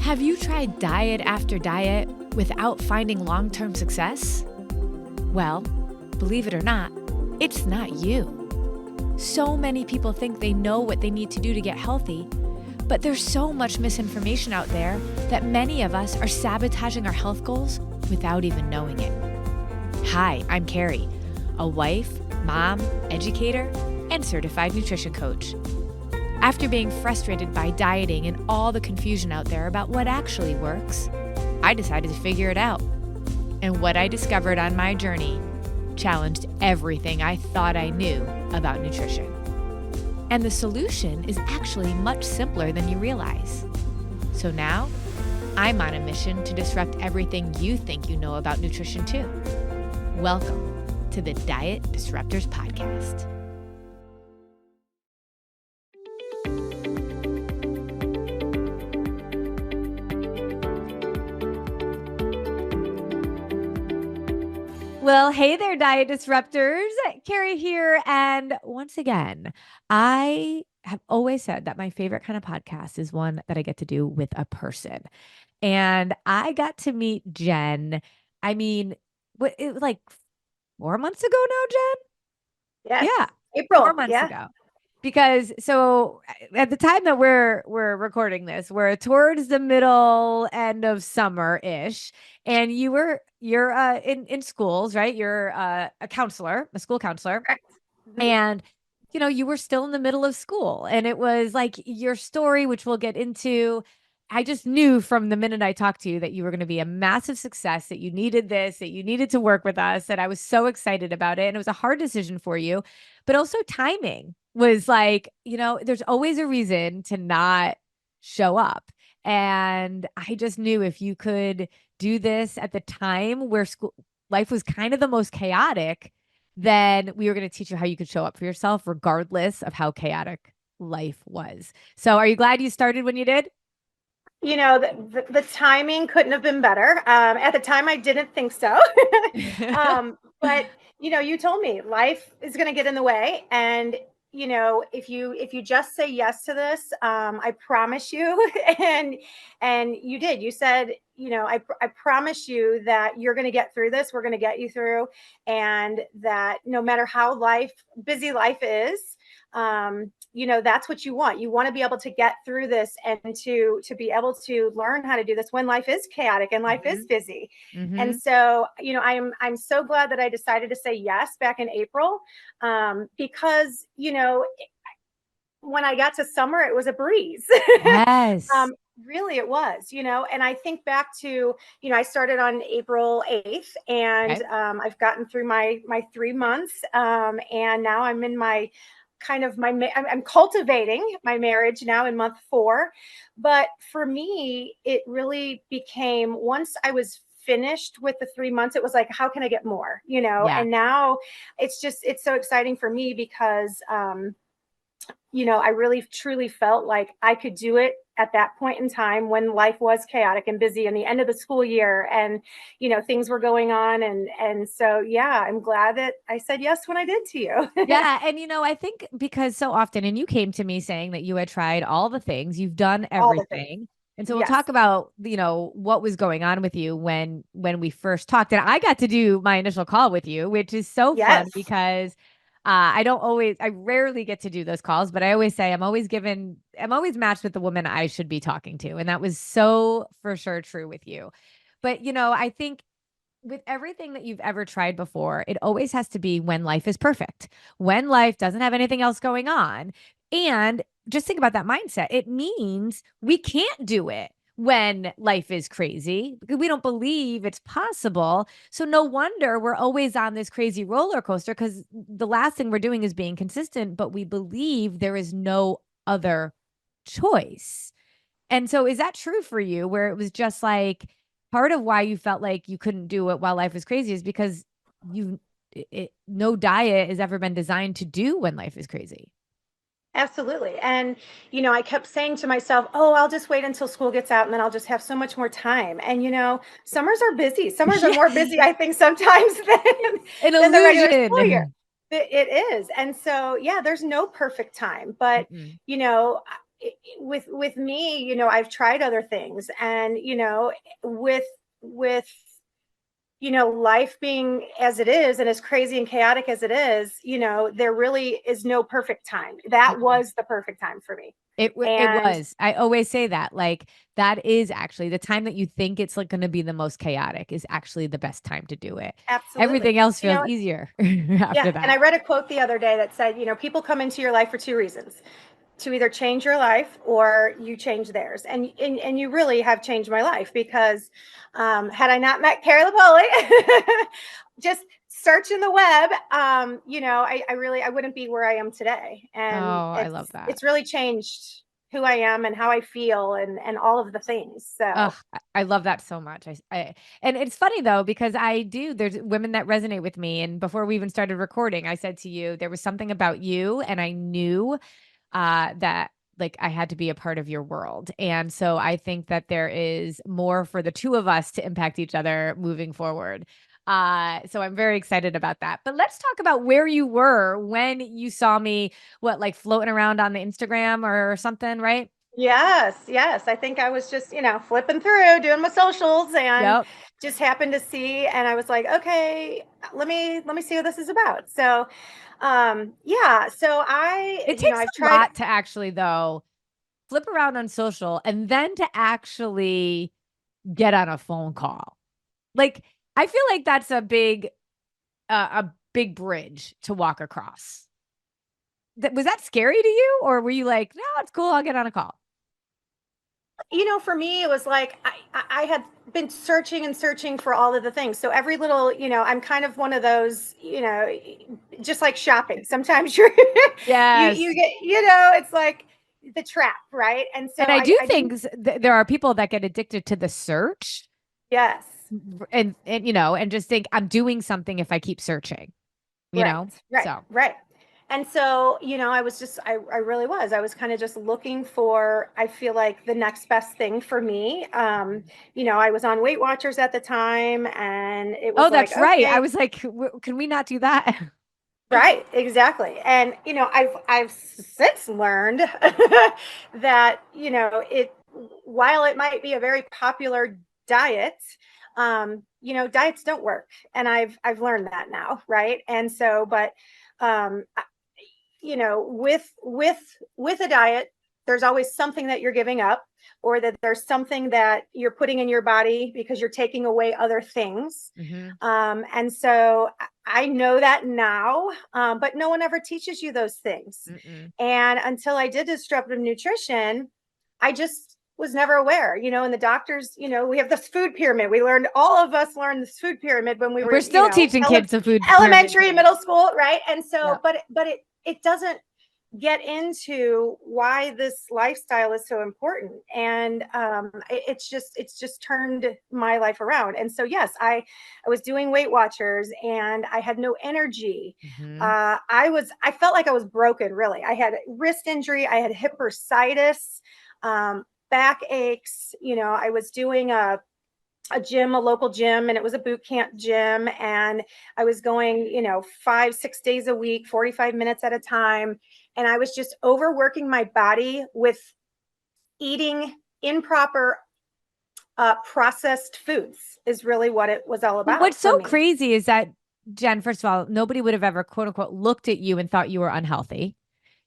Have you tried diet after diet without finding long-term success? Well, believe it or not, it's not you. So many people think they know what they need to do to get healthy, but there's so much misinformation out there that many of us are sabotaging our health goals without even knowing it. Hi, I'm Carrie, a wife, mom, educator, and certified nutrition coach. After being frustrated by dieting and all the confusion out there about what actually works, I decided to figure it out. And what I discovered on my journey challenged everything I thought I knew about nutrition. And the solution is actually much simpler than you realize. So now, I'm on a mission to disrupt everything you think you know about nutrition too. Welcome to the Diet Disruptors Podcast. Well, hey there, Diet Disruptors. Carrie here. And once again, I have always said that my favorite kind of podcast is one that I get to do with a person. And I got to meet Jen. I mean, it was like 4 months ago now, Jen? Yes. Yeah, April. 4 months ago. Because so at the time that we're recording this, we're towards the middle end of summer-ish, and you're in schools, right? You're a counselor, a school counselor. Correct. Mm-hmm. And you were still in the middle of school, and it was like your story, which we'll get into. I just knew from the minute I talked to you that you were going to be a massive success, that you needed this, that you needed to work with us, that I was so excited about it. And it was a hard decision for you, but also timing was like, there's always a reason to not show up. And I just knew if you could do this at the time where school life was kind of the most chaotic, then we were going to teach you how you could show up for yourself, regardless of how chaotic life was. So are you glad you started when you did? The timing couldn't have been better. At the time, I didn't think so. But you told me life is going to get in the way. And, if you just say yes to this, I promise you, and you did, you said, I promise you that you're going to get through this. We're going to get you through. And that no matter how busy life is, that's what you want. You want to be able to get through this and to be able to learn how to do this when life is chaotic and life is busy. Mm-hmm. And so, I'm so glad that I decided to say yes back in April, because, when I got to summer, it was a breeze. Yes. Really, it was, and I think back to, I started on April 8th, and Okay. I've gotten through my 3 months, and now I'm in I'm cultivating my marriage now in month 4. But for me, it really became, once I was finished with the 3 months, it was like, how can I get more, Yeah. And now it's so exciting for me because, I really truly felt like I could do it at that point in time when life was chaotic and busy and the end of the school year, and things were going on, and so I'm glad that I said yes when I did to you. Yeah. And I think because so often, and you came to me saying that you had tried all the things, you've done everything. And so we'll talk about, what was going on with you when we first talked. And I got to do my initial call with you, which is so fun because I rarely get to do those calls, but I always say I'm always matched with the woman I should be talking to. And that was so for sure true with you. But, I think with everything that you've ever tried before, it always has to be when life is perfect, when life doesn't have anything else going on. And just think about that mindset. It means we can't do it when life is crazy because we don't believe it's possible. So no wonder we're always on this crazy roller coaster, because the last thing we're doing is being consistent, but we believe there is no other choice. And so is that true for you, where it was just like part of why you felt like you couldn't do it while life was crazy is because no diet has ever been designed to do when life is crazy? Absolutely. And, I kept saying to myself, oh, I'll just wait until school gets out and then I'll just have so much more time. And, summers are busy. Summers are more busy, I think, sometimes than the regular school year. It is. And so, there's no perfect time. But, with me, I've tried other things, and with life being as it is and as crazy and chaotic as it is, there really is no perfect time. That was the perfect time for me. It And was. I always say that. Like that is actually the time that you think it's like going to be the most chaotic is actually the best time to do it. absolutely. Everything else feels easier Yeah. after And I that. read a quote the other day that said, people come into your life for two reasons: to either change your life or you change theirs. And you really have changed my life, because had I not met Carrie just searching the web, I wouldn't be where I am today. Oh, And I love that. it's really changed who I am and how I feel, and all of the things. Oh, So I love that so much. And it's funny though, because there's women that resonate with me. And before we even started recording, I said to you, there was something about you, and I knew that like I had to be a part of your world. And so I think that there is more for the two of us to impact each other moving forward. So I'm very excited about that. But let's talk about where you were when you saw me, what, like floating around on the Instagram or something, right? yes, yes. I think I was just, flipping through, doing my socials, and Yep. just happened to see, and I was like, okay, let me see what this is about. So, yeah. So It takes I've a tried. lot to actually, though, flip around on social and then to actually get on a phone call. Like, I feel like that's a big bridge to walk across. Was that scary to you, or were you like, no, it's cool, I'll get on a call? For me, it was like I had been searching and searching for all of the things. So every little, I'm kind of one of those, just like shopping. Sometimes you Yes. get, it's like the trap, right? And so And I do I think didn't. there are people that get addicted to the search Yes. and just think I'm doing something if I keep searching, Right, right, So, right. And so, I really was. I was kind of just looking for, I feel like, the next best thing for me. I was on Weight Watchers at the time, and it oh, was like, that's right. I okay, was like, can we not do that? right, exactly. And, I've since learned that, while it might be a very popular diet, diets don't work. And I've learned that now, right? And so, but um with a diet, there's always something that you're giving up, or that there's something that you're putting in your body because you're taking away other things. Hmm. And so I know that now, but no one ever teaches you those things. Mm-mm. And until I did disruptive nutrition, I just was never aware, and the doctors, we have this food pyramid. All of us learned this food pyramid when we And we're were, still teaching kids the food pyramid elementary, today. middle school, right? And so, Yeah. but it doesn't get into why this lifestyle is so important. And it's just turned my life around. And so, yes, I was doing Weight Watchers, and I had no energy. Hmm. I felt like I was broken, really. I had wrist injury, I had hip bursitis, back aches. I was doing a local gym, and it was a boot camp gym. And I was going, 5, 6 days a week, 45 minutes at a time. And I was just overworking my body with eating improper processed foods, is really what it was all But about what's for so me. crazy is that, Jen, first of all, nobody would have ever, quote unquote, looked at you and thought you were unhealthy.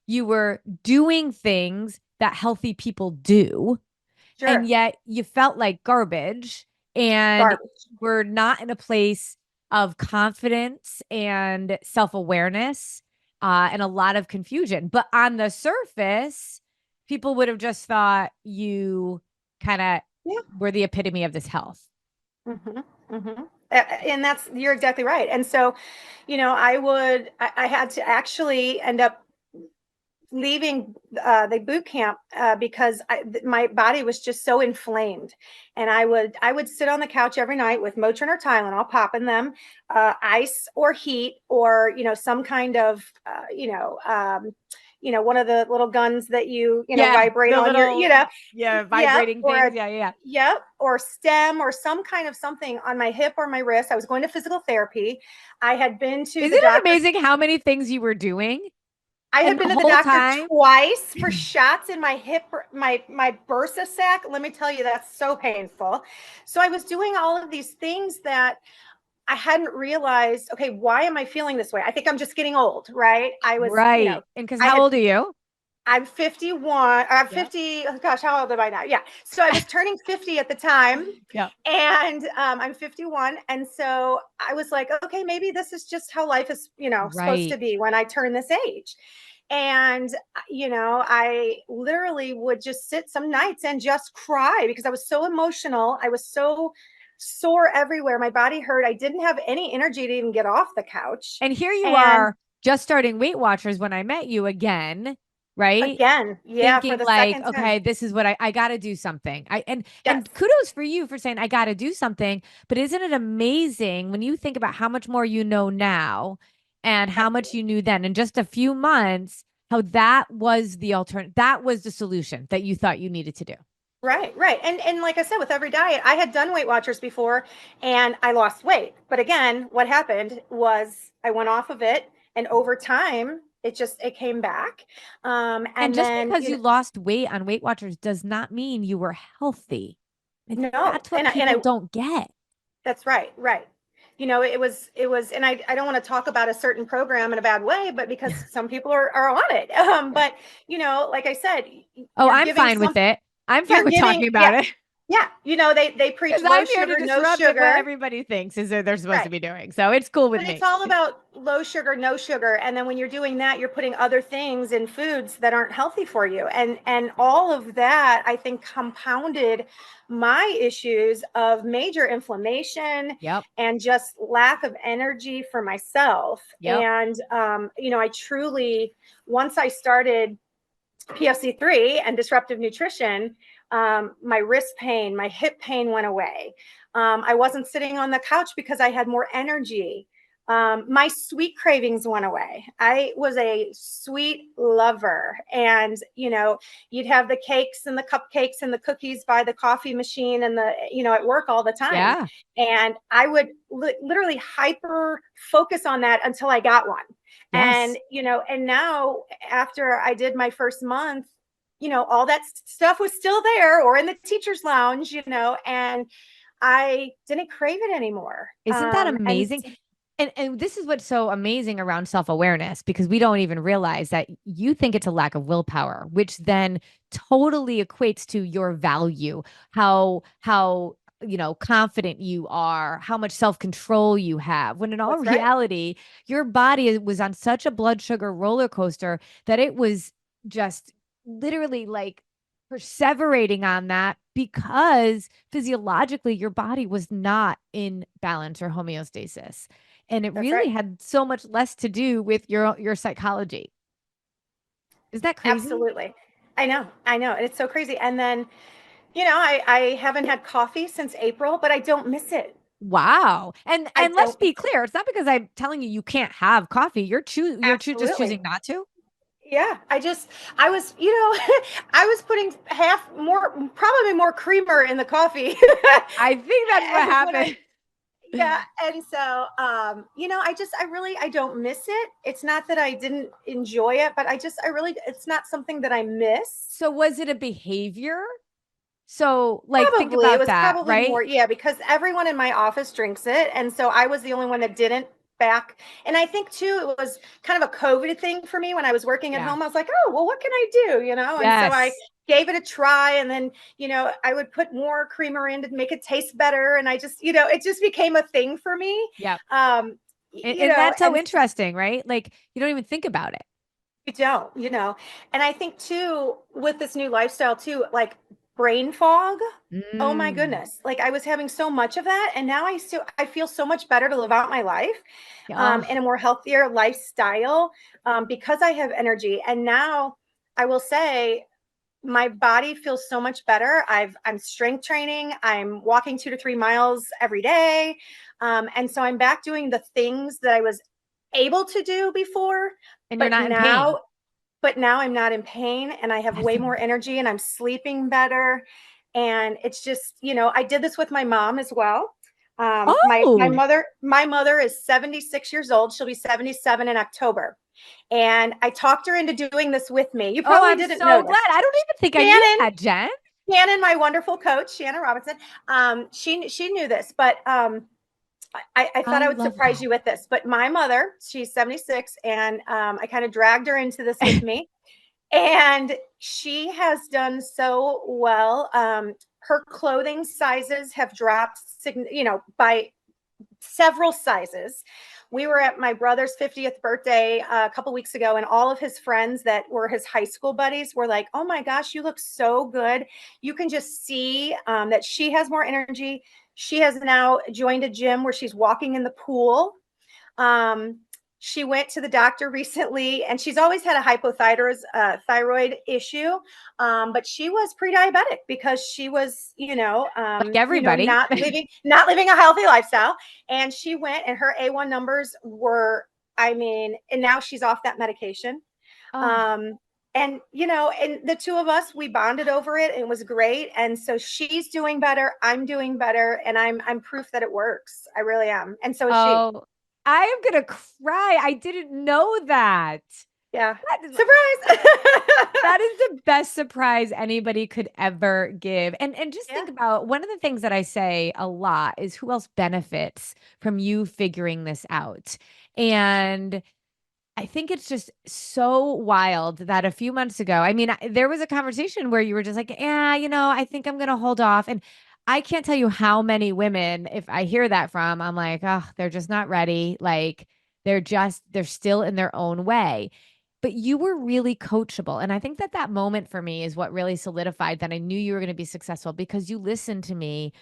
You were doing things that healthy people do, and Sure. yet you felt like garbage and Garbage. were not in a place of confidence and self-awareness, and a lot of confusion. But on the surface, people would have just thought you kind of Yeah. were the epitome of this health. Hmm. Hmm. And you're exactly right. And so, I had to actually end up leaving the boot camp, because my body was just so inflamed. And I would sit on the couch every night with Motrin or Tylenol, popping them, ice or heat, or some kind of one of the little guns that Yeah, vibrate the on your, little, yeah, yeah, vibrating or things. Yeah, yeah, yeah. or stem, or some kind of something on my hip or my wrist. I was going to physical therapy. I had been to Isn't the it doctor. amazing how many things you were doing? I And had the been to the whole doctor time, twice for shots in my hip, my bursa sac. Let me tell you, that's so painful. So I was doing all of these things that I hadn't realized. Okay, why am I feeling this way? I think I'm just getting old, right? I was, right. And because I how had old are you? I'm 51. I'm Yep. 50. Oh gosh, how old am I now? Yeah. So I was turning 50 at the time, Yep. and I'm 51. And so I was like, okay, maybe this is just how life is, supposed to Right. be when I turn this age. And, I literally would just sit some nights and just cry because I was so emotional. I was so sore everywhere. My body hurt. I didn't have any energy to even get off the couch. And here you And are just starting Weight Watchers when I met you again, right? again, yeah, for Thinking the like, second time. okay, this is what I got to do something. Yes. And kudos for you for saying I got to do something. But isn't it amazing when you think about how much more you know now and how much Absolutely. you knew then in just a few months, how that was the alternative, that was the solution that you thought you needed to do. Right, right. And like I said, with every diet, I had done Weight Watchers before and I lost weight. But again, what happened was I went off of it, and over time it came back. And And just then, because you lost weight on Weight Watchers does not mean you were healthy. I think no, that's what and I people don't get. that's right, right. It was, and I don't want to talk about a certain program in a bad way, but because some people are on it. But like I said, Oh, you're I'm giving fine with some, it. I'm fine you're with giving, talking yeah, about it. yeah. They preach Because low I'm here to sugar, no disrupt what sugar. everybody thinks is that they're supposed to Right. be doing. So it's cool with But it's me. all about low sugar, no sugar. And then when you're doing that, you're putting other things in foods that aren't healthy for you. And all of that, I think, compounded my issues of major inflammation Yep. and just lack of energy for myself. Yep. And I truly, once I started PFC3 and disruptive nutrition, my wrist pain, my hip pain went away. I wasn't sitting on the couch because I had more energy. My sweet cravings went away. I was a sweet lover. And, you'd have the cakes and the cupcakes and the cookies by the coffee machine and at work all the time. Yeah. And I would literally hyper focus on that until I got one. And, Yes. and now after I did my first month, all that stuff was still there or in the teacher's lounge, and I didn't crave it anymore. Isn't that And amazing? And this is what's so amazing around self-awareness because we don't even realize that you think it's a lack of willpower, which then totally equates to your value, how confident you are, how much self-control you have. When in all that's right. reality, your body was on such a blood sugar roller coaster that it was just literally like perseverating on that because physiologically your body was not in balance or homeostasis, and it That's really right. had so much less to do with your psychology. Is that crazy? Absolutely. I know. I know. And it's so crazy. And then, I haven't had coffee since April, but I don't miss it. Wow. I And let's don't miss be it. clear, it's not because I'm telling you you can't have coffee. Just Absolutely. choosing not to. Yeah, I was, I was putting probably more creamer in the coffee. I think that's what When I, happened. yeah, and so, I don't miss it. It's not that I didn't enjoy it, but it's not something that I miss. So was it a behavior? So like think Probably. It about was that, probably right? more, yeah, because everyone in my office drinks it. And so I was the only one that didn't back. And I think too, it was kind of a COVID thing for me when I was working at Yeah. home. I was like, oh, well, what can I do? And so I Yes. gave it a try. And then, I would put more creamer in to make it taste better. And it just became a thing for me. Yep. You And know, that's so and interesting, right? Like you don't even think about it. You don't, and I think too, with this new lifestyle too, like brain fog. Oh my Mm. goodness. Like I was having so much of that. And now I feel so much better to live out my life Oh, in a more healthier lifestyle because I have energy. And now I will say my body feels so much better. I'm strength training. I'm walking 2 to 3 miles every day. And so I'm back doing the things that I was able to do before, and you're but not in pain. now but now I'm not in pain and I have That's way more energy and I'm sleeping better. And it's just, I did this with my mom as well. My oh, mother is 76 years old. She'll be 77 in October. And I talked her into doing this with me. You Oh, probably I'm didn't know so this. glad. I don't even think I knew Shannon, that, Jen. Shannon, my wonderful coach, Shannon Robinson, she knew this, but I thought I I would love surprise that. you with this. But my mother, she's 76, and I kind of dragged her into this with me. And she has done so well. Her clothing sizes have dropped, by several sizes. We were at my brother's 50th birthday a couple weeks ago, and all of his friends that were his high school buddies were like, "Oh my gosh, you look so good." You can just see that she has more energy. She has now joined a gym where she's walking in the pool. Um, she went to the doctor recently, and she's always had a hypothyroid issue, but she was pre-diabetic because she was, Like everybody. not living a healthy lifestyle. And she went, and her A1 numbers were, I mean, and now she's off that medication. Oh, Um, and the two of us, we bonded over it, and it was great. And so she's doing better, I'm doing better, and I'm proof that it works. I really am. And so is she. oh, I am gonna cry. I didn't know that. Yeah. That is Surprise. that is the best surprise anybody could ever give. And just Yeah. think about one of the things that I say a lot is who else benefits from you figuring this out. And I think it's just so wild that a few months ago, I mean, there was a conversation where you were just like, yeah, I think I'm going to hold off. And I can't tell you how many women, if I hear that from, I'm like, oh, they're just not ready. Like they're still in their own way. But you were really coachable. And I think that that moment for me is what really solidified that I knew you were going to be successful because you listened to me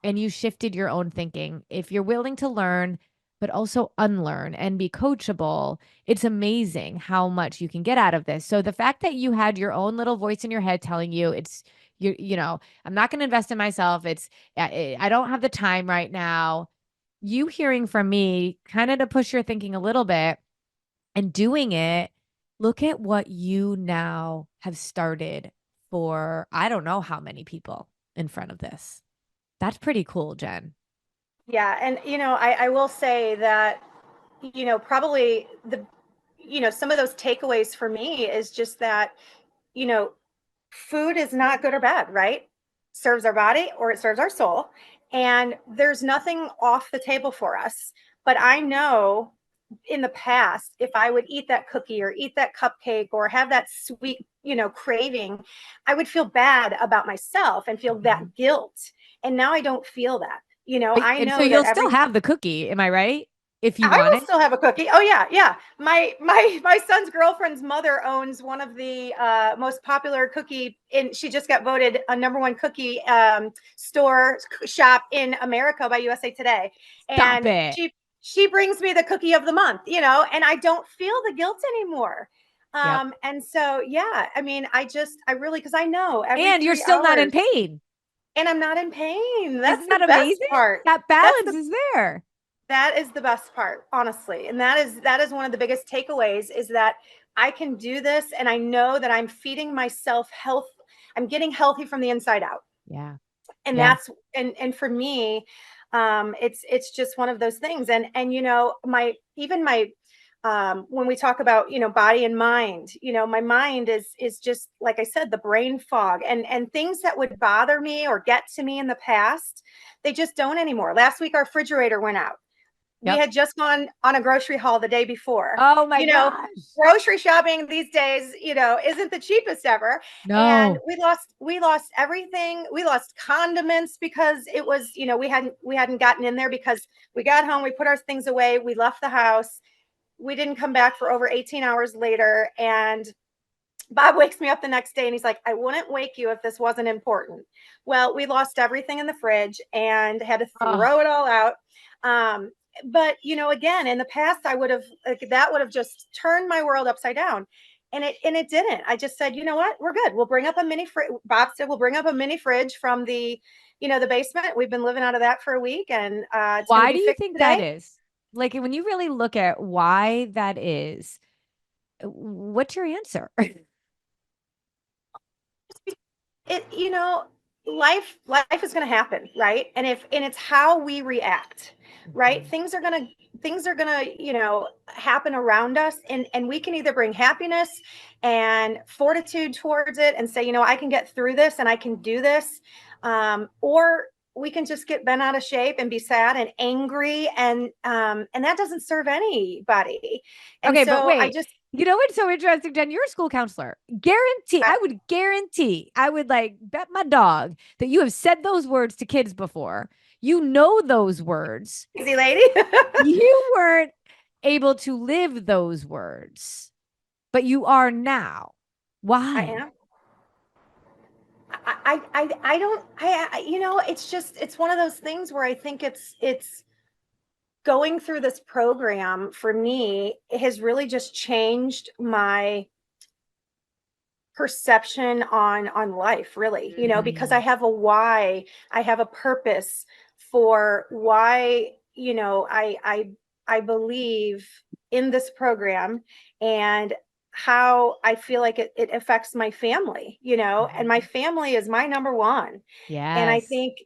and you shifted your own thinking. If you're willing to learn, but also unlearn and be coachable, it's amazing how much you can get out of this. So the fact that you had your own little voice in your head telling you I'm not going to invest in myself. I don't have the time right now. You hearing from me kind of to push your thinking a little bit and doing it. Look at what you now have started for I don't know how many people in front of this. That's pretty cool, Jen. Yeah. And, I will say that, probably some of those takeaways for me is just that, you know, food is not good or bad, right? Serves our body or it serves our soul. And there's nothing off the table for us. But I know in the past, if I would eat that cookie or eat that cupcake or have that sweet, craving, I would feel bad about myself and feel Mhm. that guilt. And now I don't feel that. I And so know that you'll still have the cookie, am I right? If you I want will it. still have a cookie. Oh yeah, yeah. My son's girlfriend's mother owns one of the most popular cookie in. She just got voted a number one cookie store shop in America by USA Today, Stop and it. she brings me the cookie of the month. And I don't feel the guilt anymore. Yep. And so yeah, I mean, I really because I know every And you're three still not in hours, pain. and I'm not in pain. That's Isn't the that best amazing? part. That That's balance the is there. that is the best part, honestly. And that is one of the biggest takeaways is that I can do this and I know that I'm feeding myself health. I'm getting healthy from the inside out. Yeah. And Yeah. that's and for me, it's just one of those things. And my even my when we talk about body and mind, my mind is just like I said, the brain fog and things that would bother me or get to me in the past, they just don't anymore. Last week our refrigerator went out. We Yep. had just gone on a grocery haul the day before. Oh my You know, gosh. grocery shopping these days, isn't the cheapest ever. And No. we lost everything. We lost condiments because it was, we hadn't gotten in there because we got home, we put our things away, we left the house. We didn't come back for over 18 hours later. And Bob wakes me up the next day and he's like, I wouldn't wake you if this wasn't important. Well, we lost everything in the fridge and had to Oh, throw it all out. But again, in the past, I would have like that would have just turned my world upside down. And it didn't. I just said, you know what, we're good. We'll bring up a mini fridge. Bob said we'll bring up a mini fridge from the basement. We've been living out of that for a week, and it's going to why be do you fixed think that today. is? Like when you really look at why that is, what's your answer? It life is going to happen, right? And it's how we react, right? Mhm. Things are going to things are going to, happen around us, and we can either bring happiness and fortitude towards it and say, I can get through this and I can do this. Or we can just get bent out of shape and be sad and angry, and that doesn't serve anybody. And Okay, but so I wait. just You know what's so interesting, Jen? You're a school counselor. I would like bet my dog that you have said those words to kids before. You know those words. Easy lady. You weren't able to live those words, but you are now. I Why? am. I don't, it's one of those things where I think it's going through this program for me has really just changed my perception on life, really, because I Mm, have a why. I have a purpose for why, I believe in this program, and how I feel like it affects my family, and my mhm. family is my number one. And I Yes. think,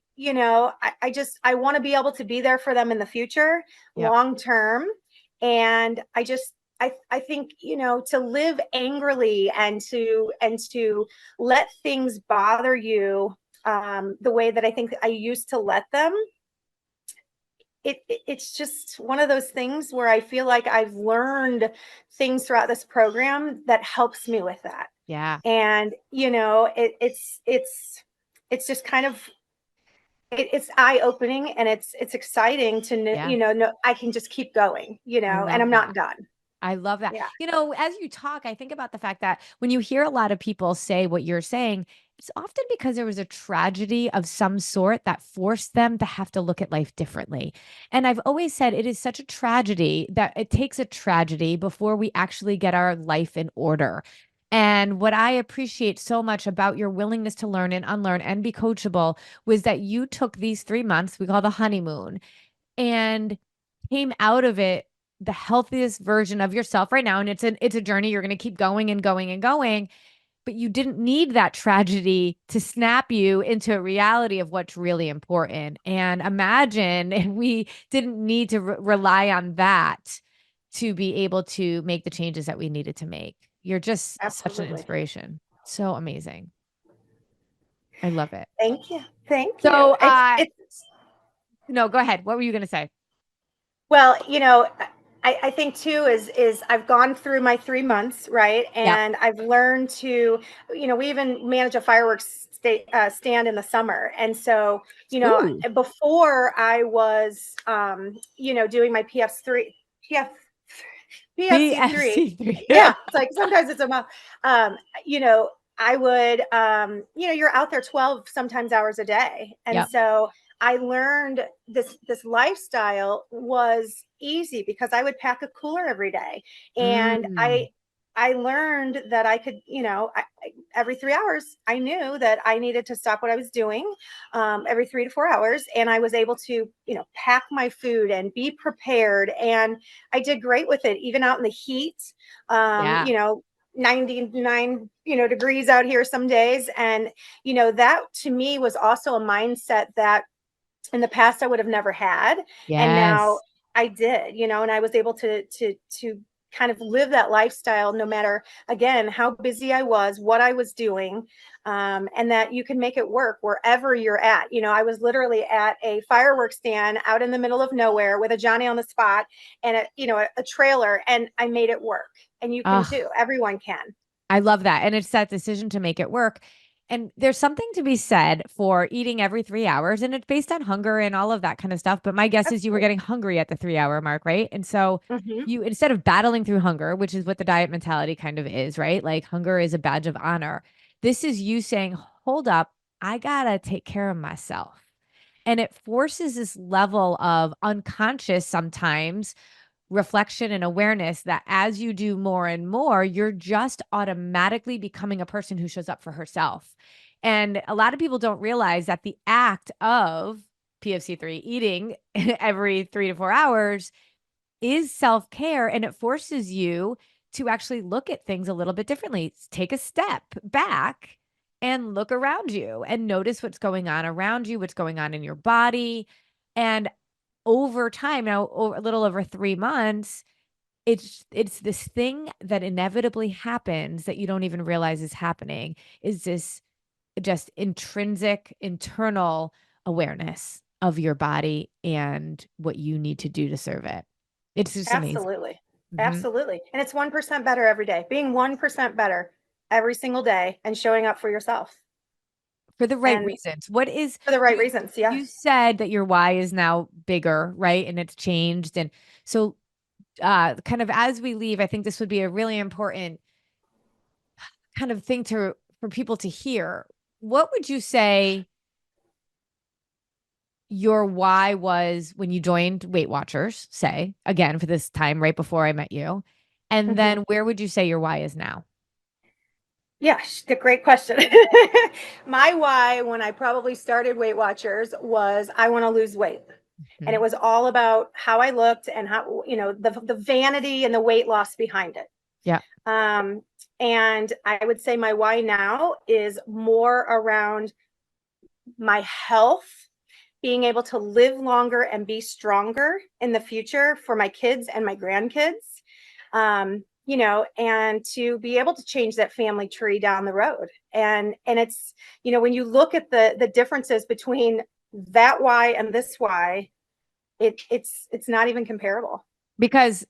I want to be able to be there for them in the future, Yep. long term. And I think, to live angrily and to let things bother you, the way that I think I used to let them, it's just one of those things where I feel like I've learned things throughout this program that helps me with that. Yeah. And it's just kind of, it's eye opening, and it's exciting to Yeah. know I can just keep going, I and love I'm not that. done. I love that. Yeah, As you talk, I think about the fact that when you hear a lot of people say what you're saying, it's often because there was a tragedy of some sort that forced them to have to look at life differently. And I've always said it is such a tragedy that it takes a tragedy before we actually get our life in order. And what I appreciate so much about your willingness to learn and unlearn and be coachable was that you took these 3 months, we call the honeymoon, and came out of it the healthiest version of yourself right now. And it's a journey. You're going to keep going and going and going, but you didn't need that tragedy to snap you into a reality of what's really important. And imagine if we didn't need to rely on that to be able to make the changes that we needed to make. You're just such an absolutely. inspiration. So amazing. I love it. Thank you. Thank you. So It's no, go ahead. What were you going to say? Well, I think too is I've gone through my 3 months, right? Yep. And I've learned to, we even manage a stand in the summer. And so, Ooh. before I was, doing my PF PFC3. BFC3. Yeah, it's like sometimes it's a month. Um, you know, I would, you're out there 12 sometimes hours a day. And Yep. so I learned this lifestyle was easy because I would pack a cooler every day. And Mm, I learned that I could, every 3 hours, I knew that I needed to stop what I was doing, every 3 to 4 hours. And I was able to, pack my food and be prepared. And I did great with it, even out in the heat, yeah. 99, degrees out here some days. And, that to me was also a mindset that in the past I would have never had. And now Yes. I did, and I was able to kind of live that lifestyle no matter, again, how busy I was, what I was doing, and that you can make it work wherever you're at. I was literally at a fireworks stand out in the middle of nowhere with a Johnny on the spot and a trailer, and I made it work. And you can Oh, too. Everyone can. I love that. And it's that decision to make it work. And there's something to be said for eating every 3 hours, and it's based on hunger and all of that kind of stuff. But my guess is you were Absolutely. getting hungry at the 3 hour mark, right? And so Hmm. you, instead of battling through hunger, which is what the diet mentality kind of is, right? Like hunger is a badge of honor. This is you saying, hold up, I gotta take care of myself. And it forces this level of unconscious sometimes reflection and awareness that as you do more and more, you're just automatically becoming a person who shows up for herself. And a lot of people don't realize that the act of PFC3 eating every 3 to 4 hours is self care, and it forces you to actually look at things a little bit differently. Take a step back and look around you and notice what's going on around you, what's going on in your body. And over time now, a little over 3 months, it's this thing that inevitably happens that you don't even realize is happening, is this just intrinsic internal awareness of your body and what you need to do to serve it. It's just amazing. Absolutely. Mhm. Absolutely. And it's 1% better every day. Being 1% better every single day and showing up for yourself For the right and reasons. What is for the right you reasons. Yeah. you said that your why is now bigger, right? And it's changed. And so kind of as we leave, I think this would be a really important kind of thing to for people to hear. What would you say your why was when you joined Weight Watchers, say, again, for this time right before I met you? And Mhm. then where would you say your why is now? Yeah, the great question. My why when I probably started Weight Watchers was I want to lose weight. And it Mhm. was all about how I looked and how, the vanity and the weight loss behind it. Yeah. Um, and I would say my why now is more around my health, being able to live longer and be stronger in the future for my kids and my grandkids. And to be able to change that family tree down the road. And it's, when you look at the differences between that why and this why, it's not even comparable. Because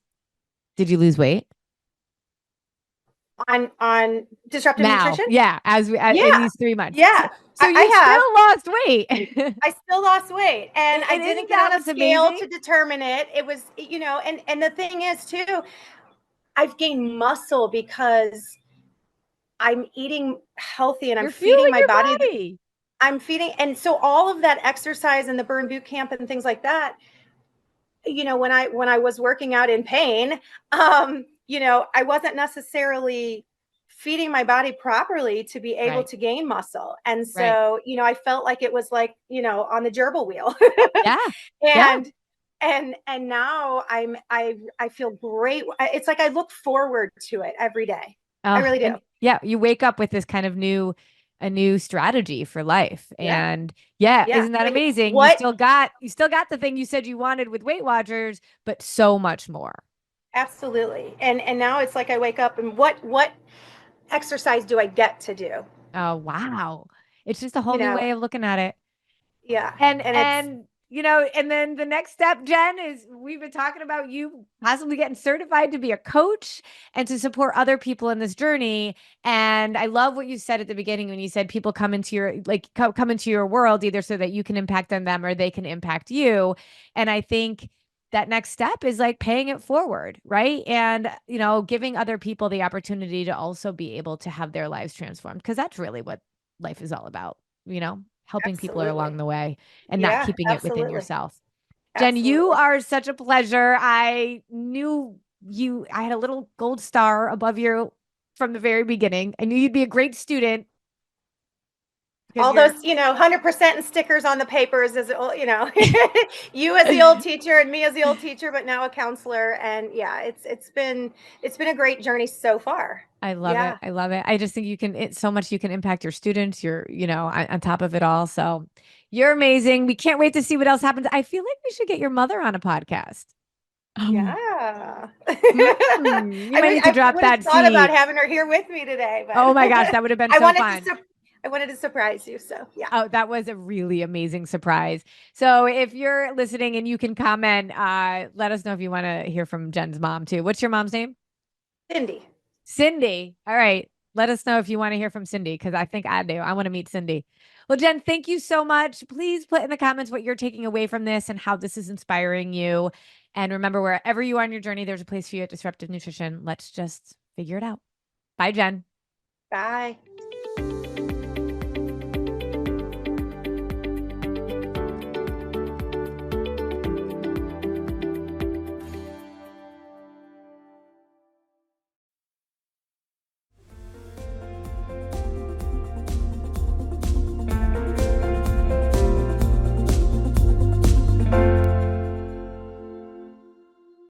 did you lose weight? On disruptive Now, nutrition. yeah, as we in Yeah. these 3 months. So, Yeah. so I you have. still lost weight. and, I still lost weight and I didn't isn't get that on a what's scale amazing? to determine it. It was, and the thing is too, I've gained muscle because I'm eating healthy and I'm You're feeding fueling my your body. body. I'm feeding. And so all of that exercise and the burn boot camp and things like that, when I was working out in pain, I wasn't necessarily feeding my body properly to be able Right. to gain muscle. And Right. so, I felt like it was like, on the gerbil wheel. Yeah. Yeah. and and now I feel great. It's like I look forward to it every day. I really do. And yeah, you wake up with this kind of a new strategy for life. Yeah. And yeah, Yeah. isn't that Like amazing? what You still got the thing you said you wanted with Weight Watchers, but so much more. absolutely. And now it's like I wake up and what exercise do I get to do? Oh, wow. It's just a whole You new know, way of looking at it. yeah. And And it's and you know, and then the next step, Jen, is we've been talking about you possibly getting certified to be a coach and to support other people in this journey. And I love what you said at the beginning when you said people come into your come into your world either so that you can impact on them or they can impact you. And I think that next step is like paying it forward, right? And giving other people the opportunity to also be able to have their lives transformed because that's really what life is all about, helping people along absolutely. the way and not Yeah, keeping it within absolutely. yourself. Jen, you Absolutely. are such a pleasure. I had a little gold star above you from the very beginning. I knew you'd be a great student because All you're those, 100% and stickers on the papers as you as the old teacher and me as the old teacher, but now a counselor. And yeah, it's been a great journey so far. I love it. Yeah. I love it. I just think it's so much you can impact your students. You're, on top of it all. So you're amazing. We can't wait to see what else happens. I feel like we should get your mother on a podcast. Yeah. You might need to I drop would have that thought about seed. having her here with me today, but Oh my gosh, that would have been I so wanted fun. I wanted to surprise you. So yeah. Oh, that was a really amazing surprise. So if you're listening and you can comment, let us know if you want to hear from Jen's mom too. What's your mom's name? Cindy. Cindy. All right. Let us know if you want to hear from Cindy because I think I do. I want to meet Cindy. Well, Jen, thank you so much. Please put in the comments what you're taking away from this and how this is inspiring you. And remember, wherever you are on your journey, there's a place for you at Disruptive Nutrition. Let's just figure it out. Bye, Jen. Bye.